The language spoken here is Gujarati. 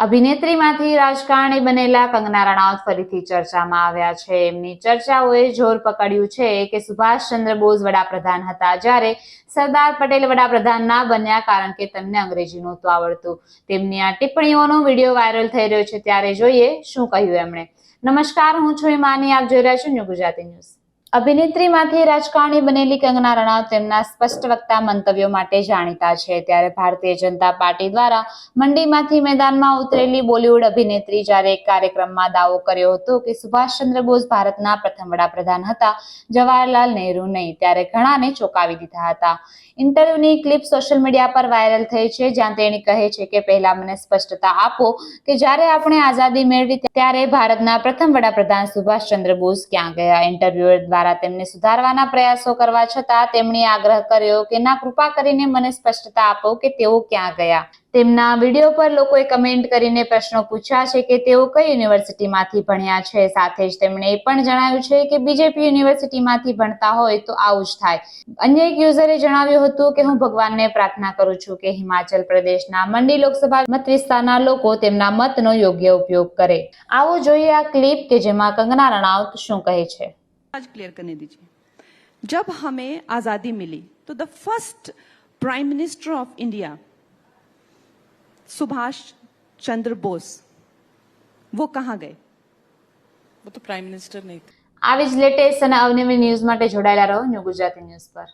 અભિનેત્રીમાંથી રાજકારણી બનેલા કંગના રણાવત ફરીથી ચર્ચામાં આવ્યા છે. એમની ચર્ચાઓએ જોર પકડ્યું છે કે સુભાષચંદ્ર બોઝ વડાપ્રધાન હતા જ્યારે સરદાર પટેલ વડાપ્રધાન ના બન્યા કારણ કે તેમને અંગ્રેજી નહોતું આવડતું. તેમની આ ટિપ્પણીઓનો વિડીયો વાયરલ થઈ રહ્યો છે, ત્યારે જોઈએ શું કહ્યું એમણે. નમસ્કાર, હું છું હિમાની, આપ જોઈ રહ્યા છો ન્યૂ ગુજરાતી ન્યૂઝ. અભિનેત્રીમાંથી રાજકારણી બનેલી કંગના રણાવત તેમના સ્પષ્ટ વક્તા મંતવ્યો માટે જાણીતા છે. ત્યારે ભારતીય જનતા પાર્ટી દ્વારા મંડીમાંથી મેદાનમાં ઉતરેલી બોલિવૂડ અભિનેત્રી જ્યારે એક કાર્યક્રમમાં દાવો કર્યો હતો કે સુભાષચંદ્ર બોઝ ભારતના પ્રથમ વડાપ્રધાન હતા, જવાહરલાલ નહેરુ નહીં, ત્યારે ઘણાને ચોંકાવી દીધા હતા. ઇન્ટરવ્યુની ક્લિપ સોશિયલ મીડિયા પર વાયરલ થઈ છે, જ્યાં તેણી કહે છે કે પહેલા મને સ્પષ્ટતા આપો કે જ્યારે આપણે આઝાદી મેળવી ત્યારે ભારતના પ્રથમ વડાપ્રધાન સુભાષચંદ્ર બોઝ ક્યાં ગયા. ઇન્ટરવ્યુઅર દ્વારા તેમને સુધારવાના પ્રયાસો કરવા છતાં તેમણે આગ્રહ કર્યો કે ના, કૃપા કરીને મને સ્પષ્ટતા આપો કે તેઓ ક્યાં ગયા. તેમના વિડીયો પર લોકોએ કમેન્ટ કરીને પ્રશ્નો પૂછ્યા છે કે તેઓ કઈ યુનિવર્સિટીમાંથી ભણ્યા છે. સાથે જ તેમણે એ પણ જણાવ્યું છે કે બીજેપી યુનિવર્સિટીમાંથી ભણતા હોય તો આવું જ થાય. અન્ય એક યુઝરે જણાવ્યું હતું કે હું ભગવાનને પ્રાર્થના કરું છું કે હિમાચલ પ્રદેશના મંડી લોકસભા મત વિસ્તારના લોકો તેમના મતનો યોગ્ય ઉપયોગ કરે. આવો જોઈએ આ ક્લિપ કે જેમાં કંગના રણાવત શું કહે છે. आज क्लियर करने दीजिए. जब हमें आजादी मिली तो the first prime minister of India Subhash Chandra Bose, वो कहाँ गए? वो तो प्राइम मिनिस्टर नहीं थे. આવી જ લેટેસ્ટ અને અવનવી ન્યૂઝ માટે જોડાયેલા રહો ન્યૂ ગુજરાતી ન્યૂઝ પર.